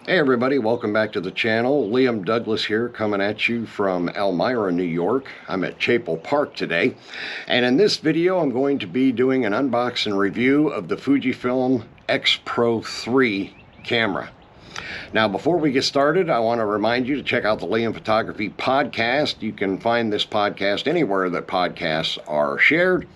Hey everybody, welcome back to the channel. Liam Douglas here, coming at you from Elmira, New York. I'm at Chapel Park today, and in this video I'm going to be doing an unboxing review of the Fujifilm X Pro 3 camera. Now, before we get started, I want to remind you to check out the Liam Photography podcast. You can find this podcast anywhere that podcasts are shared.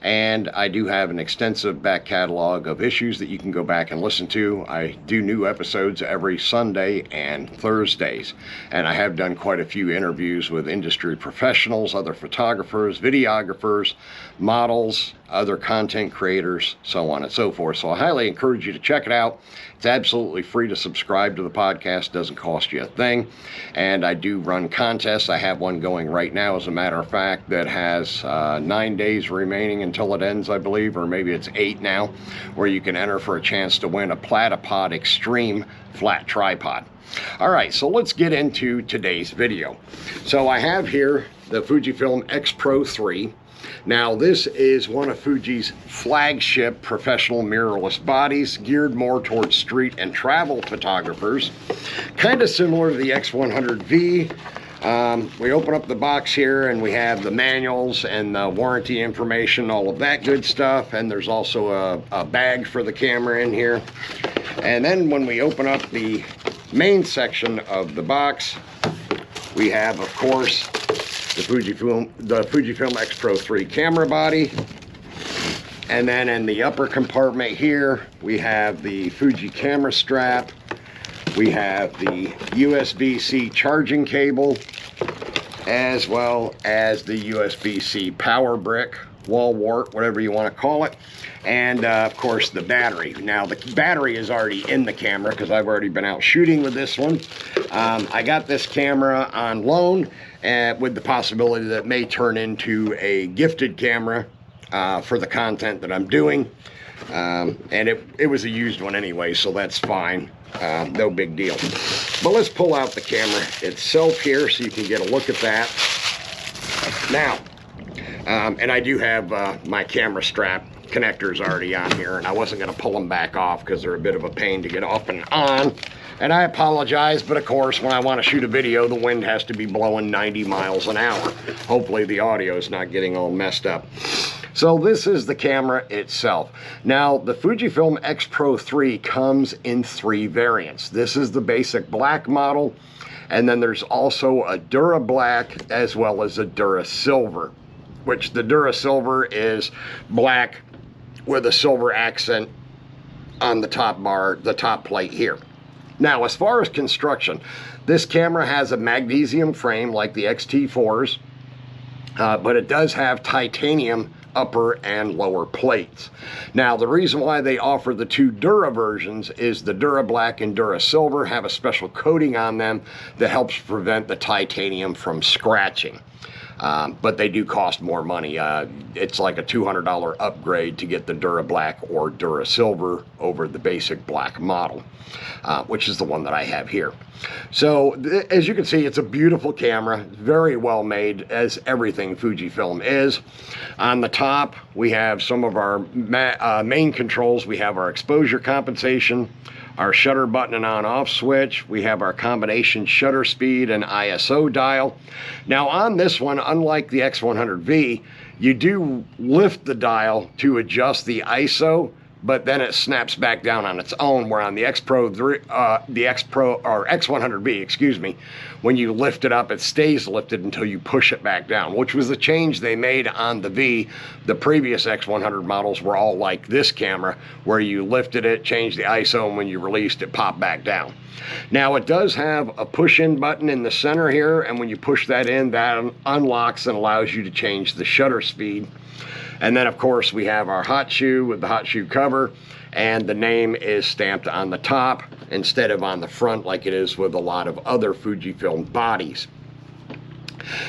And I do have an extensive back catalog of issues that you can go back and listen to. I do new episodes every Sunday and Thursdays. And I have done quite a few interviews with industry professionals, other photographers, videographers, models, other content creators, so on and so forth. So I highly encourage you to check it out. It's absolutely free to subscribe to the podcast. Doesn't cost you a thing. And I do run contests. I have one going right now, as a matter of fact, that has 9 days remaining until it ends, I believe, or maybe it's 8 now, where you can enter for a chance to win a Platypod Extreme flat tripod. All right, so let's get into today's video. So I have here the Fujifilm X Pro 3. Now, this is one of Fuji's flagship professional mirrorless bodies, geared more towards street and travel photographers. Kind of similar to the X100V. We open up the box here and we have the manuals and the warranty information, all of that good stuff. And there's also a bag for the camera in here. And then when we open up the main section of the box, we have, of course, the Fujifilm X Pro 3 camera body. And then in the upper compartment here, we have the Fuji camera strap. We have the USB-C charging cable, as well as the USB-C power brick, wall wart, whatever you want to call it. And of course the battery. Now the battery is already in the camera because I've already been out shooting with this one. I got this camera on loan with the possibility that it may turn into a gifted camera for the content that I'm doing. And it was a used one anyway, so that's fine. No big deal. But let's pull out the camera itself here so you can get a look at that. Now, and I do have my camera strap connectors already on here, and I wasn't going to pull them back off because they're a bit of a pain to get off and on. And I apologize, but of course, when I want to shoot a video, the wind has to be blowing 90 miles an hour. Hopefully the audio is not getting all messed up. So this is the camera itself. Now, the Fujifilm X Pro 3 comes in 3 variants. This is the basic black model, and then there's also a Dura Black as well as a Dura Silver, which the Dura Silver is black with a silver accent on the top bar, the top plate here. Now, as far as construction, this camera has a magnesium frame like the XT4s, but it does have titanium upper and lower plates. Now, the reason why they offer the 2 Dura versions is the Dura Black and Dura Silver have a special coating on them that helps prevent the titanium from scratching. But they do cost more money. It's like a $200 upgrade to get the Dura Black or Dura Silver over the basic black model, which is the one that I have here. So as you can see, it's a beautiful camera, very well made, as everything Fujifilm is. On the top, we have some of our main controls. We have our exposure compensation, our shutter button and on-off switch. We have our combination shutter speed and ISO dial. Now on this one, unlike the X100V, you do lift the dial to adjust the ISO, but then it snaps back down on its own, where on the X100V, excuse me, when you lift it up, it stays lifted until you push it back down, which was the change they made on the V. The previous X100 models were all like this camera, where you lifted it, changed the ISO, and when you released it, popped back down. Now, it does have a push-in button in the center here, and when you push that in, that unlocks and allows you to change the shutter speed. And then, of course, we have our hot shoe with the hot shoe cover, and the name is stamped on the top instead of on the front like it is with a lot of other Fujifilm bodies.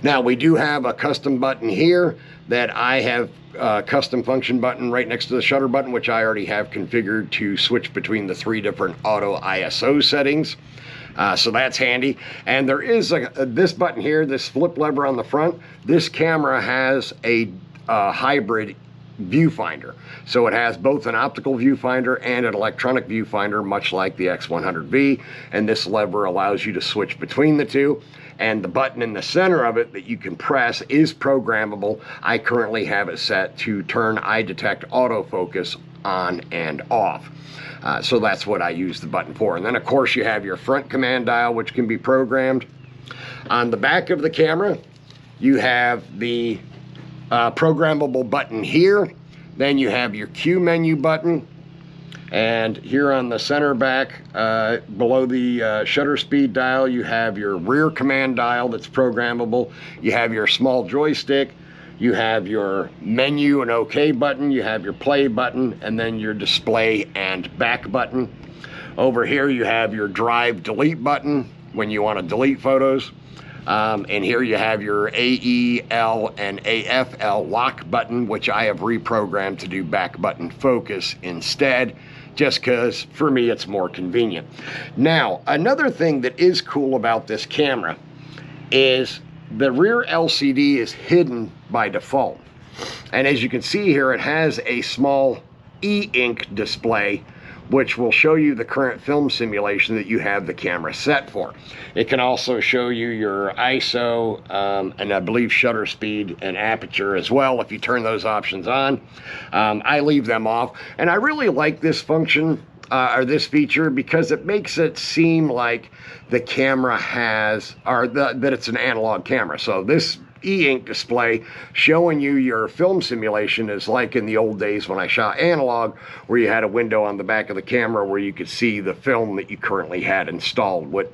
Now, we do have a custom button here that I have a custom function button right next to the shutter button, which I already have configured to switch between the 3 different auto ISO settings. So that's handy. And there is this button here, this flip lever on the front. This camera has a hybrid viewfinder. So it has both an optical viewfinder and an electronic viewfinder, much like the X100V, and this lever allows you to switch between the two. And the button in the center of it that you can press is programmable. I currently have it set to turn iDetect autofocus on and off. So that's what I use the button for. And then of course you have your front command dial, which can be programmed. On the back of the camera, you have the programmable button here. Then you have your Q menu button. And here on the center back, below the shutter speed dial, you have your rear command dial that's programmable. You have your small joystick. You have your menu and OK button. You have your play button, and then your display and back button. Over here, you have your drive delete button when you want to delete photos. And here you have your AEL and AFL lock button, which I have reprogrammed to do back button focus instead, just because for me it's more convenient. Now, another thing that is cool about this camera is the rear LCD is hidden by default. And as you can see here, it has a small e-ink display, which will show you the current film simulation that you have the camera set for. It can also show you your ISO and I believe shutter speed and aperture as well if you turn those options on. I leave them off, and I really like this function or this feature because it makes it seem like the camera has, or that it's an analog camera. So this e-ink display showing you your film simulation is like in the old days when I shot analog, where you had a window on the back of the camera where you could see the film that you currently had installed, what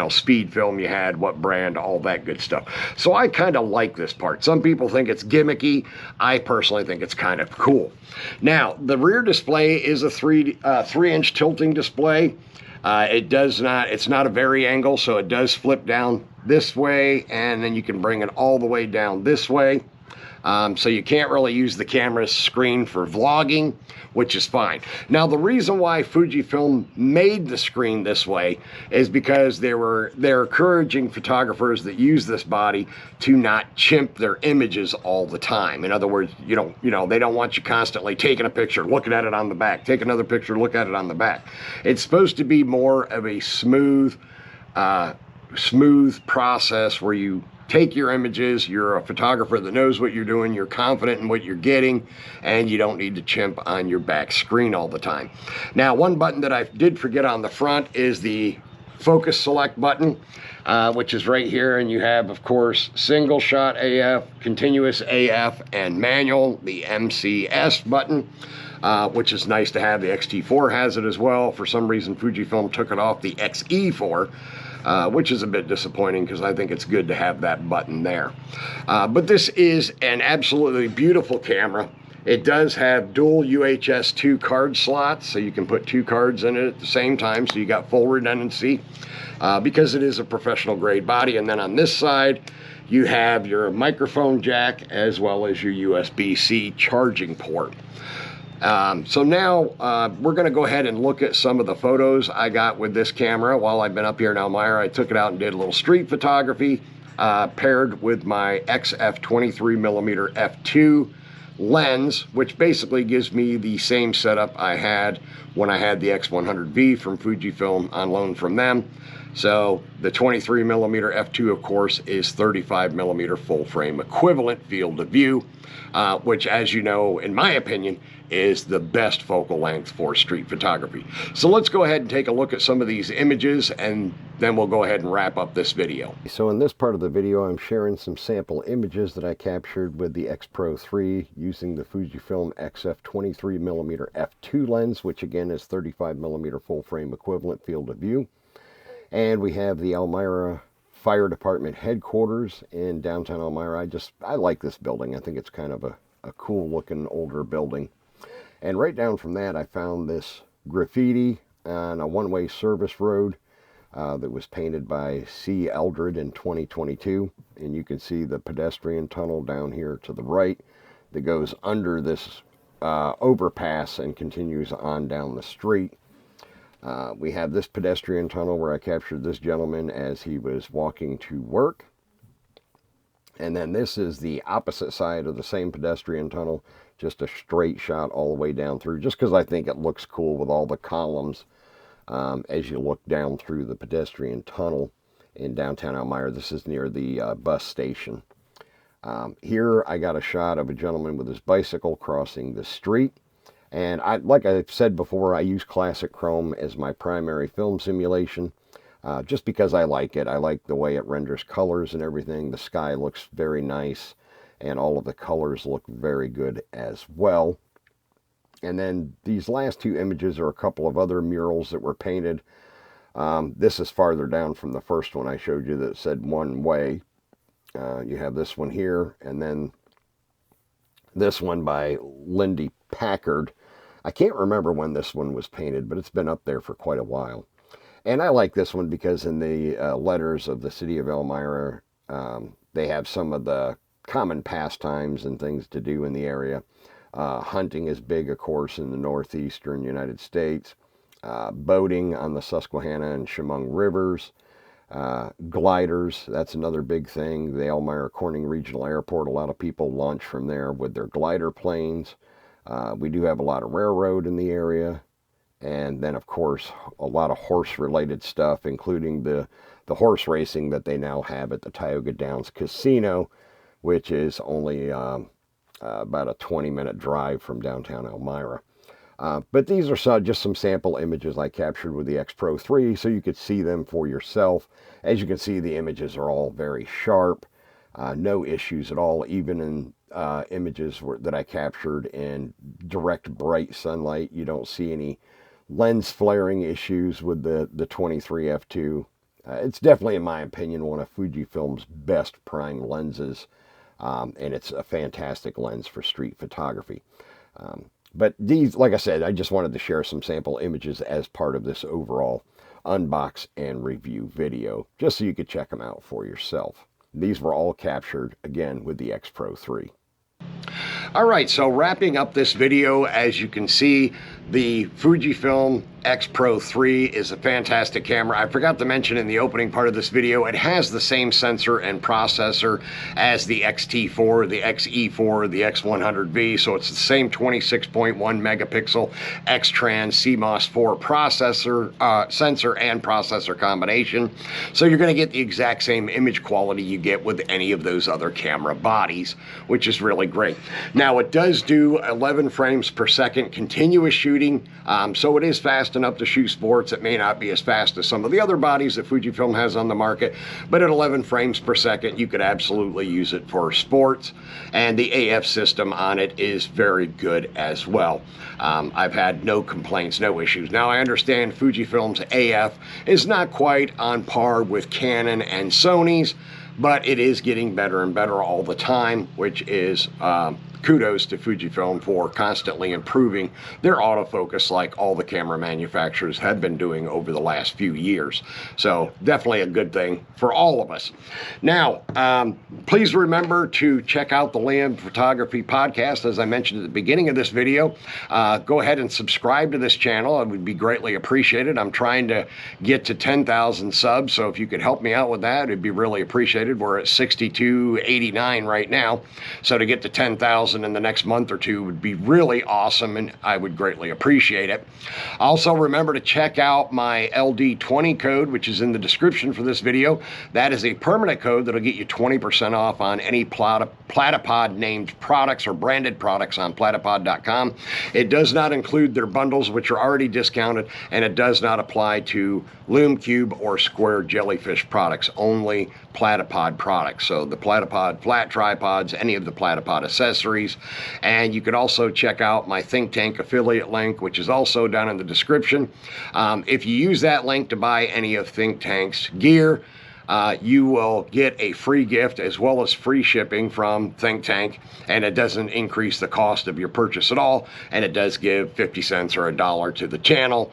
speed film you had, what brand, all that good stuff. So I kind of like this part. Some people think it's gimmicky. I personally think it's kind of cool. Now, the rear display is a 3-inch tilting display. It's not a vari-angle, so it does flip down this way, and then you can bring it all the way down this way. So you can't really use the camera's screen for vlogging, which is fine. Now, the reason why Fujifilm made the screen this way is because they're encouraging photographers that use this body to not chimp their images all the time. In other words, they don't want you constantly taking a picture, looking at it on the back, take another picture, look at it on the back. It's supposed to be more of a smooth process where you take your images, you're a photographer that knows what you're doing, you're confident in what you're getting, and you don't need to chimp on your back screen all the time. Now, one button that I did forget on the front is the focus select button, which is right here, and you have, of course, single shot AF, continuous AF, and manual, the MCS button. Which is nice to have. The X-T4 has it as well. For some reason, Fujifilm took it off the XE4, which is a bit disappointing because I think it's good to have that button there. But this is an absolutely beautiful camera. It does have dual UHS 2 card slots, so you can put 2 cards in it at the same time, so you got full redundancy because it is a professional grade body. And then on this side, you have your microphone jack as well as your USB-C charging port. So now we're going to go ahead and look at some of the photos I got with this camera while I've been up here in Elmira. I took it out and did a little street photography paired with my XF 23mm f2 lens, which basically gives me the same setup I had when I had the X100V from Fujifilm on loan from them. So the 23mm f2, of course, is 35mm full frame equivalent field of view, which, as you know, in my opinion, is the best focal length for street photography. So let's go ahead and take a look at some of these images, and then we'll go ahead and wrap up this video. So in this part of the video, I'm sharing some sample images that I captured with the X Pro 3 using the Fujifilm XF 23mm f2 lens, which again is 35mm full frame equivalent field of view. And we have the Elmira Fire Department headquarters in downtown Elmira. I like this building. I think it's kind of a cool looking older building. And right down from that, I found this graffiti on a one-way service road that was painted by C. Eldred in 2022. And you can see the pedestrian tunnel down here to the right that goes under this overpass and continues on down the street. We have this pedestrian tunnel where I captured this gentleman as he was walking to work. And then this is the opposite side of the same pedestrian tunnel, just a straight shot all the way down through, just because I think it looks cool with all the columns as you look down through the pedestrian tunnel in downtown Elmira. This is near the bus station. Here I got a shot of a gentleman with his bicycle crossing the street. And like I've said before, I use Classic Chrome as my primary film simulation. Just because I like it. I like the way it renders colors and everything. The sky looks very nice, and all of the colors look very good as well. And then these last two images are a couple of other murals that were painted. This is farther down from the first one I showed you that said one way. You have this one here, and then this one by Lindy Packard. I can't remember when this one was painted, but it's been up there for quite a while. And I like this one because in the letters of the city of Elmira, they have some of the common pastimes and things to do in the area. Hunting is big, of course, in the northeastern United States. Boating on the Susquehanna and Chemung rivers. Gliders, that's another big thing. The Elmira Corning Regional Airport, a lot of people launch from there with their glider planes. We do have a lot of railroad in the area. And then, of course, a lot of horse-related stuff, including the horse racing that they now have at the Tioga Downs Casino, which is only about a 20-minute drive from downtown Elmira. But these are just some sample images I captured with the X Pro 3, so you could see them for yourself. As you can see, the images are all very sharp. No issues at all, even in images that I captured in direct bright sunlight. You don't see any lens flaring issues with the 23 f2. It's definitely, in my opinion, one of Fujifilm's best prime lenses, and it's a fantastic lens for street photography. But these, like I said, I just wanted to share some sample images as part of this overall unbox and review video, just so you could check them out for yourself. These were all captured, again, with the X Pro 3. All right, so wrapping up this video, as you can see, the Fujifilm X Pro 3 is a fantastic camera. I forgot to mention in the opening part of this video, it has the same sensor and processor as the X-T4, the X-E4, the X100V, so it's the same 26.1 megapixel X-Trans CMOS 4 processor, sensor and processor combination. So you're going to get the exact same image quality you get with any of those other camera bodies, which is really great. Now, it does do 11 frames per second continuous shooting, so it is fast enough to shoot sports. It may not be as fast as some of the other bodies that Fujifilm has on the market, but at 11 frames per second, you could absolutely use it for sports, and the AF system on it is very good as well. I've had no complaints, no issues. Now, I understand Fujifilm's AF is not quite on par with Canon and Sony's, but it is getting better and better all the time, which is kudos to Fujifilm for constantly improving their autofocus like all the camera manufacturers have been doing over the last few years. So definitely a good thing for all of us. Now, please remember to check out the Liam Photography Podcast. As I mentioned at the beginning of this video, go ahead and subscribe to this channel. It would be greatly appreciated. I'm trying to get to 10,000 subs, so if you could help me out with that, it'd be really appreciated. We're at 6289 right now, so to get to 10,000 in the next month or two would be really awesome, and I would greatly appreciate it. Also, remember to check out my LD20 code, which is in the description for this video. That is a permanent code that'll get you 20% off on any Platypod named products or branded products on platypod.com. It does not include their bundles, which are already discounted, and it does not apply to LumeCube or Square Jellyfish products, only Platypod products. So the Platypod flat tripods, any of the Platypod accessories. And you could also check out my Think Tank affiliate link, which is also down in the description. If you use that link to buy any of Think Tank's gear, you will get a free gift as well as free shipping from Think Tank, and it doesn't increase the cost of your purchase at all, and it does give 50 cents or $1 to the channel,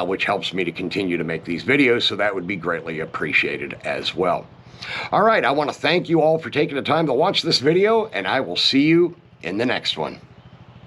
which helps me to continue to make these videos, so that would be greatly appreciated as well. All right, I want to thank you all for taking the time to watch this video, and I will see you in the next one.